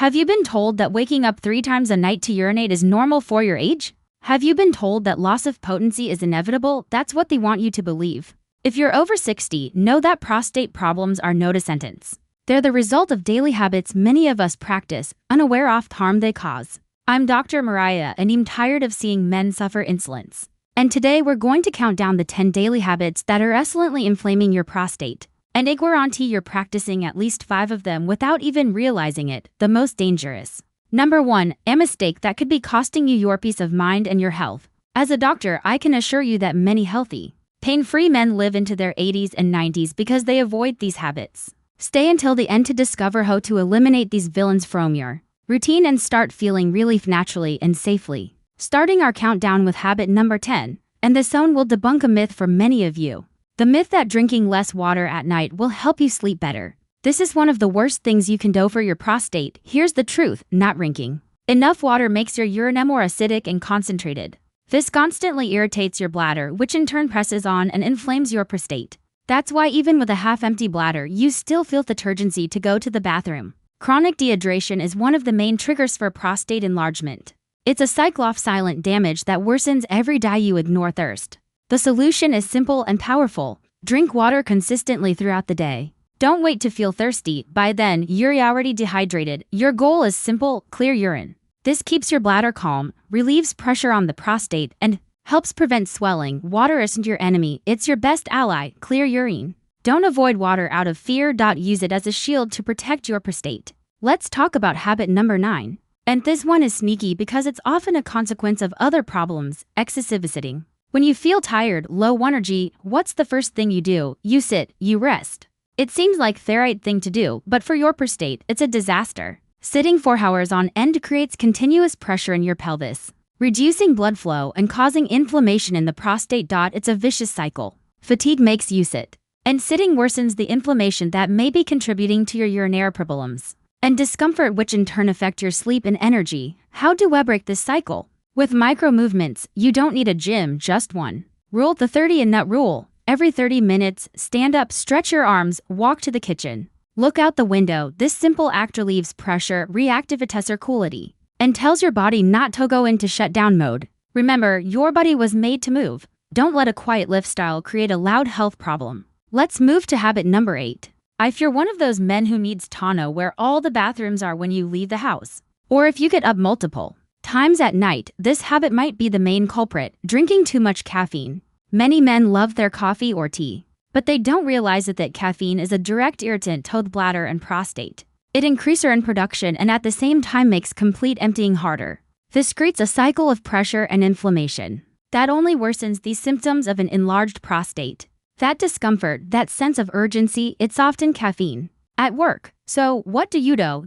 Have you been told that waking up 3 times a night to urinate is normal for your age? Have you been told that loss of potency is inevitable? That's what they want you to believe. If you're over 60, know that prostate problems are no sentence. They're the result of daily habits many of us practice, unaware of the harm they cause. I'm Dr. Mariah, and I'm tired of seeing men suffer insolence. And today we're going to count down the 10 daily habits that are excellently inflaming your prostate. And I guarantee you're practicing at least 5 of them without even realizing it, the most dangerous. Number 1, a mistake that could be costing you your peace of mind and your health. As a doctor, I can assure you that many healthy, pain-free men live into their 80s and 90s because they avoid these habits. Stay until the end to discover how to eliminate these villains from your routine and start feeling relief naturally and safely. Starting our countdown with habit number 10, and this one will debunk a myth for many of you. The myth that drinking less water at night will help you sleep better. This is one of the worst things you can do for your prostate. Here's the truth: not drinking enough water makes your urine more acidic and concentrated. This constantly irritates your bladder, which in turn presses on and inflames your prostate. That's why even with a half-empty bladder, you still feel the urgency to go to the bathroom. Chronic dehydration is one of the main triggers for prostate enlargement. It's a cycle of silent damage that worsens every day you ignore thirst. The solution is simple and powerful. Drink water consistently throughout the day. Don't wait to feel thirsty. By then, you're already dehydrated. Your goal is simple: clear urine. This keeps your bladder calm, relieves pressure on the prostate, and helps prevent swelling. Water isn't your enemy, it's your best ally. Clear urine. Don't avoid water out of fear. Use it as a shield to protect your prostate. Let's talk about habit number 9. And this one is sneaky because it's often a consequence of other problems: excessive sitting. When you feel tired, low energy, what's the first thing you do? You sit, you rest. It seems like the right thing to do, but for your prostate, it's a disaster. Sitting for hours on end creates continuous pressure in your pelvis, reducing blood flow and causing inflammation in the prostate. It's a vicious cycle. Fatigue makes you sit, and sitting worsens the inflammation that may be contributing to your urinary problems and discomfort, which in turn affect your sleep and energy. How do we break this cycle? With micro movements. You don't need a gym, just one. Rule: the 30 and nut rule. Every 30 minutes, stand up, stretch your arms, walk to the kitchen, look out the window. This simple act relieves pressure, reactivities or quality, and tells your body not to go into shutdown mode. Remember, your body was made to move. Don't let a quiet lifestyle create a loud health problem. Let's move to habit number 8. If you're one of those men who needs to know where all the bathrooms are when you leave the house, or if you get up multiple times at night, this habit might be the main culprit: drinking too much caffeine. Many men love their coffee or tea, but they don't realize that caffeine is a direct irritant to the bladder and prostate. It increases urine production and at the same time makes complete emptying harder. This creates a cycle of pressure and inflammation that only worsens the symptoms of an enlarged prostate. That discomfort, that sense of urgency, it's often caffeine at work. So what do?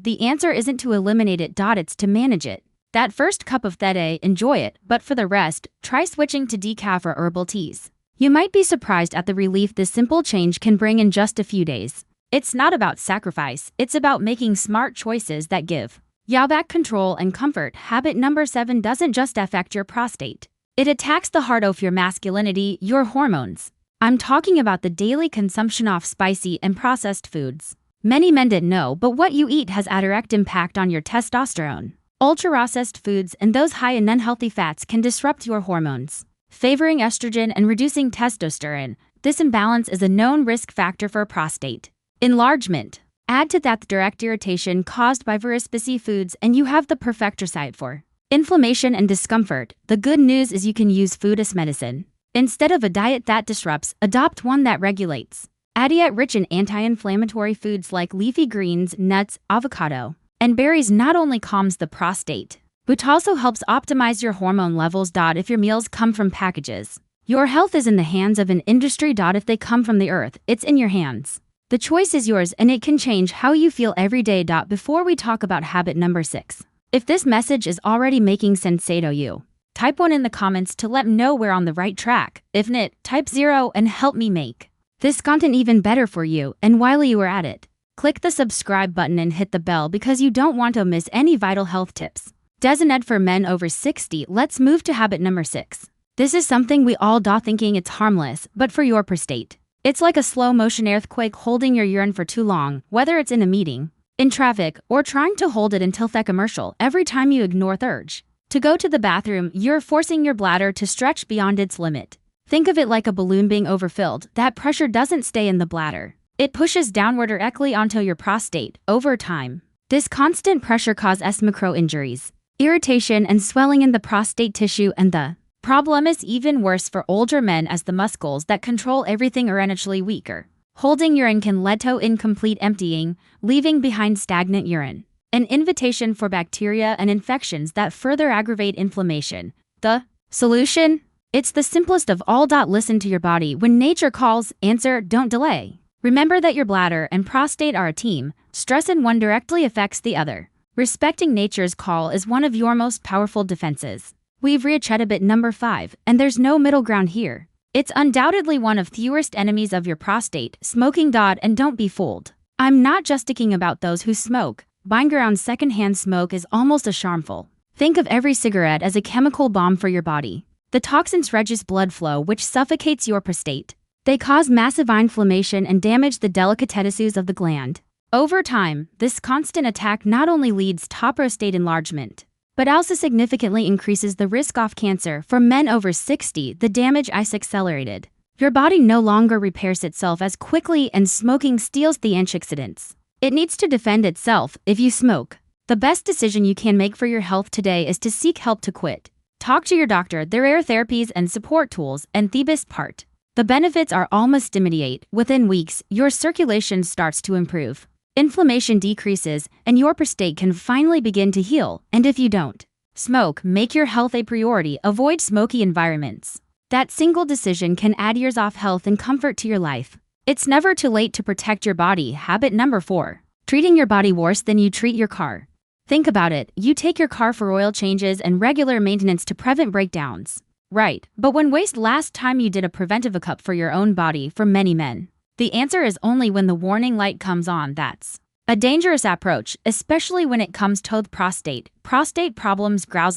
The answer isn't to eliminate it. It's to manage it. That first cup of that day, enjoy it, but for the rest, try switching to decaf or herbal teas. You might be surprised at the relief this simple change can bring in just a few days. It's not about sacrifice, it's about making smart choices that give you back control and comfort. Habit number 7 doesn't just affect your prostate. It attacks the heart of your masculinity, your hormones. I'm talking about the daily consumption of spicy and processed foods. Many men didn't know, but what you eat has a direct impact on your testosterone. Ultra-processed foods and those high in unhealthy fats can disrupt your hormones, favoring estrogen and reducing testosterone. This imbalance is a known risk factor for prostate enlargement. Add to that the direct irritation caused by very spicy foods and you have the perfect recipe for inflammation and discomfort. The good news is you can use food as medicine. Instead of a diet that disrupts, adopt one that regulates. A diet rich in anti-inflammatory foods like leafy greens, nuts, avocado, and berries not only calms the prostate, but also helps optimize your hormone levels. If your meals come from packages, your health is in the hands of an industry. If they come from the earth, it's in your hands. The choice is yours and it can change how you feel every day. Before we talk about habit number 6, if this message is already making sense to you, type 1 in the comments to let me know we're on the right track. If not, type 0 and help me make this content even better for you. And while you are at it, click the subscribe button and hit the bell because you don't want to miss any vital health tips. Designated for men over 60. Let's move to habit number 6. This is something we all do thinking it's harmless, but for your prostate, it's like a slow motion earthquake holding your urine for too long. Whether it's in a meeting, in traffic, or trying to hold it until the commercial every time you ignore the urge to go to the bathroom, you're forcing your bladder to stretch beyond its limit. Think of it like a balloon being overfilled. That pressure doesn't stay in the bladder. It pushes downward directly onto your prostate. Over time, this constant pressure causes micro injuries, irritation, and swelling in the prostate tissue, and the problem is even worse for older men as the muscles that control everything are initially weaker. Holding urine can lead to incomplete emptying, leaving behind stagnant urine, an invitation for bacteria and infections that further aggravate inflammation. The solution? It's the simplest of all. Listen to your body. When nature calls, answer, don't delay. Remember that your bladder and prostate are a team. Stress in one directly affects the other. Respecting nature's call is one of your most powerful defenses. We've reached Debit number 5, and there's no middle ground here. It's undoubtedly one of the worst enemies of your prostate, smoking. And don't be fooled. I'm not just talking about those who smoke. Buying around secondhand smoke is almost as harmful. Think of every cigarette as a chemical bomb for your body. The toxins reduce blood flow, which suffocates your prostate. They cause massive inflammation and damage the delicate tissues of the gland. Over time, this constant attack not only leads to prostate enlargement, but also significantly increases the risk of cancer. For men over 60, the damage is accelerated. Your body no longer repairs itself as quickly, and smoking steals the antioxidants it needs to defend itself. If you smoke, the best decision you can make for your health today is to seek help to quit. Talk to your doctor. There are therapies and support tools, and the best part, the benefits are almost immediate. Within weeks, your circulation starts to improve, inflammation decreases, and your prostate can finally begin to heal. And if you don't smoke, make your health a priority. Avoid smoky environments. That single decision can add years of health and comfort to your life. It's never too late to protect your body. Habit number 4. Treating your body worse than you treat your car. Think about it. You take your car for oil changes and regular maintenance to prevent breakdowns. Right, but when was last time you did a preventive checkup for your own body? For many men, the answer is only when the warning light comes on. That's a dangerous approach, especially when it comes to the prostate. Prostate problems grow.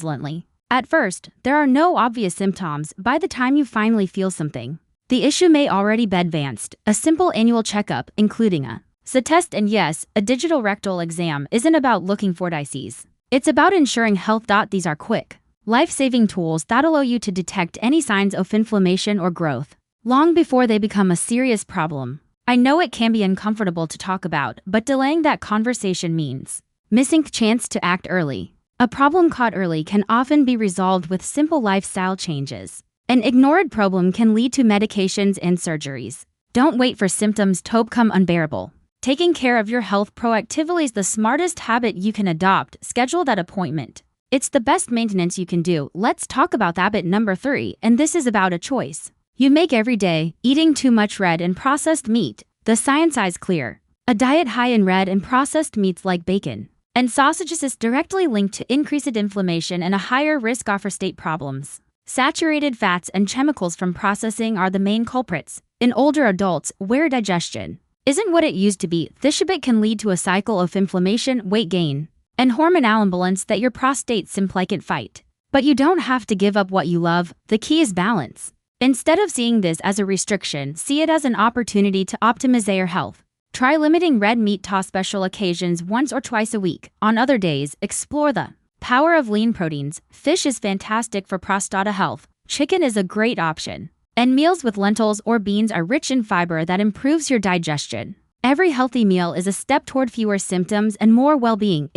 At first, there are no obvious symptoms. By the time you finally feel something, the issue may already be advanced. A simple annual checkup, including a test and yes, a digital rectal exam, isn't about looking for disease. It's about ensuring health. These are quick, life-saving tools that allow you to detect any signs of inflammation or growth long before they become a serious problem. I know it can be uncomfortable to talk about, but delaying that conversation means missing the chance to act early. A problem caught early can often be resolved with simple lifestyle changes. An ignored problem can lead to medications and surgeries. Don't wait for symptoms to become unbearable. Taking care of your health proactively is the smartest habit you can adopt. Schedule that appointment. It's the best maintenance you can do. Let's talk about habit number 3, and this is about a choice you make every day. Eating too much red and processed meat. The science is clear. A diet high in red and processed meats like bacon and sausages is directly linked to increased inflammation and a higher risk of prostate problems. Saturated fats and chemicals from processing are the main culprits. In older adults, where digestion isn't what it used to be, this habit can lead to a cycle of inflammation, weight gain, and hormonal imbalance that your prostate simply can't fight. But you don't have to give up what you love. The key is balance. Instead of seeing this as a restriction, see it as an opportunity to optimize your health. Try limiting red meat to special occasions once or twice a week. On other days, explore the power of lean proteins. Fish is fantastic for prostate health. Chicken is a great option. And meals with lentils or beans are rich in fiber that improves your digestion. Every healthy meal is a step toward fewer symptoms and more well-being.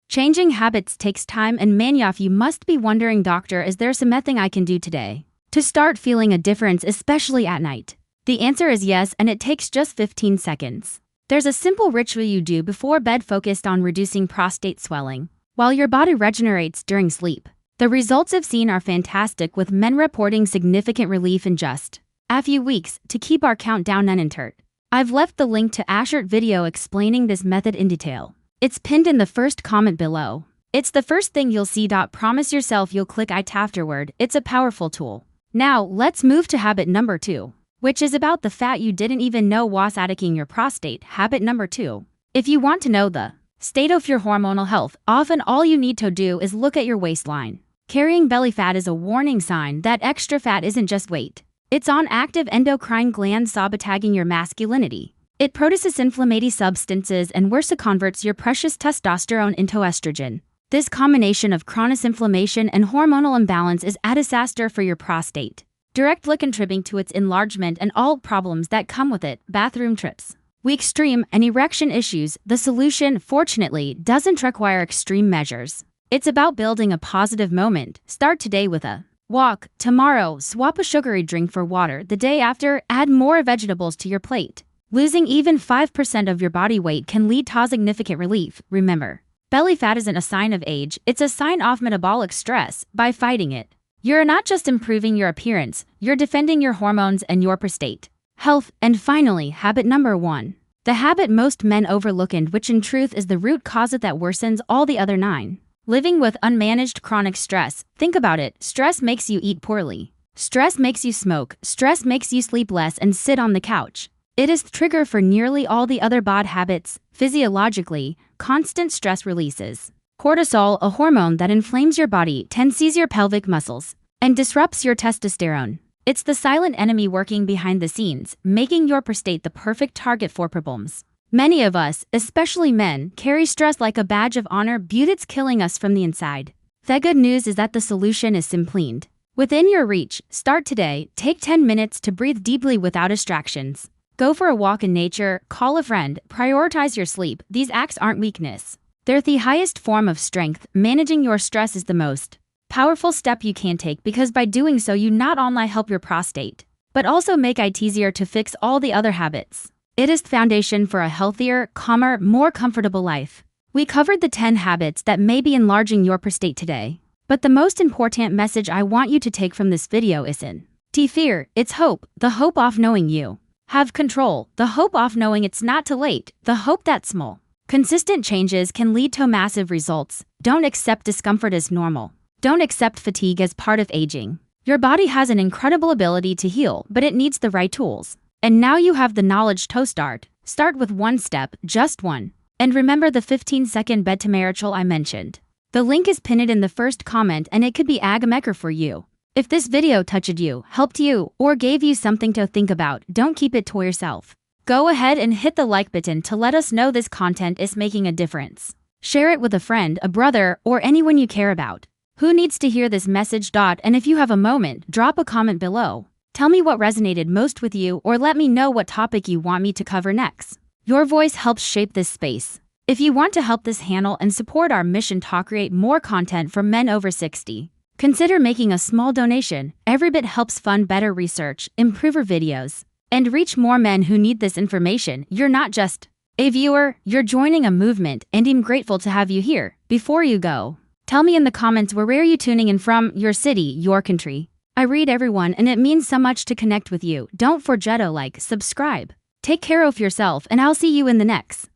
Changing habits takes time, and many of you must be wondering, doctor, is there something I can do today to start feeling a difference, especially at night? The answer is yes, and it takes just 15 seconds. There's a simple ritual you do before bed focused on reducing prostate swelling while your body regenerates during sleep. The results I've seen are fantastic, with men reporting significant relief in just a few weeks. To keep our countdown uninterrupted, I've left the link to a short video explaining this method in detail. It's pinned in the first comment below. It's the first thing you'll see. Promise yourself you'll click it afterward. It's a powerful tool. Now, let's move to habit number 2, which is about the fat you didn't even know was attacking your prostate. Habit number 2. If you want to know the state of your hormonal health, often all you need to do is look at your waistline. Carrying belly fat is a warning sign that extra fat isn't just weight. It's on active endocrine glands sabotaging your masculinity. It produces inflammatory substances and worse converts your precious testosterone into estrogen. This combination of chronic inflammation and hormonal imbalance is a disaster for your prostate, directly contributing to its enlargement and all problems that come with it: bathroom trips, weak stream, and erection issues. The solution, fortunately, doesn't require extreme measures. It's about building a positive moment. Start today with a walk. Tomorrow, swap a sugary drink for water. The day after, add more vegetables to your plate. Losing even 5% of your body weight can lead to significant relief. Remember, belly fat isn't a sign of age, it's a sign of metabolic stress. By fighting it, you're not just improving your appearance, you're defending your hormones and your prostate health. And finally, habit number 1. The habit most men overlook and which in truth is the root cause that worsens all the other 9. Living with unmanaged chronic stress. Think about it. Stress makes you eat poorly. Stress makes you smoke. Stress makes you sleep less and sit on the couch. It is the trigger for nearly all the other bad habits. Physiologically, constant stress releases cortisol, a hormone that inflames your body, tenses your pelvic muscles, and disrupts your testosterone. It's the silent enemy working behind the scenes, making your prostate the perfect target for problems. Many of us, especially men, carry stress like a badge of honor, but it's killing us from the inside. The good news is that the solution is simply within your reach. Start today. Take 10 minutes to breathe deeply without distractions. Go for a walk in nature, call a friend, prioritize your sleep. These acts aren't weakness. They're the highest form of strength. Managing your stress is the most powerful step you can take, because by doing so you not only help your prostate, but also make it easier to fix all the other habits. It is the foundation for a healthier, calmer, more comfortable life. We covered the 10 habits that may be enlarging your prostate today. But the most important message I want you to take from this video isn't fear, it's hope. The hope of knowing you have control. The hope of knowing it's not too late. The hope that small, consistent changes can lead to massive results. Don't accept discomfort as normal. Don't accept fatigue as part of aging. Your body has an incredible ability to heal, but it needs the right tools. And now you have the knowledge to start. Start with one step, just one. And remember the 15-second bedtime ritual I mentioned. The link is pinned in the first comment and it could be a maker for you. If this video touched you, helped you, or gave you something to think about, don't keep it to yourself. Go ahead and hit the like button to let us know this content is making a difference. Share it with a friend, a brother, or anyone you care about who needs to hear this message. And if you have a moment, drop a comment below. Tell me what resonated most with you, or let me know what topic you want me to cover next. Your voice helps shape this space. If you want to help this channel and support our mission to create more content for men over 60, consider making a small donation. Every bit helps fund better research, improve our videos, and reach more men who need this information. You're not just a viewer, you're joining a movement, and I'm grateful to have you here. Before you go, tell me in the comments where are you tuning in from, your city, your country. I read everyone and it means so much to connect with you. Don't forget to like, subscribe. Take care of yourself and I'll see you in the next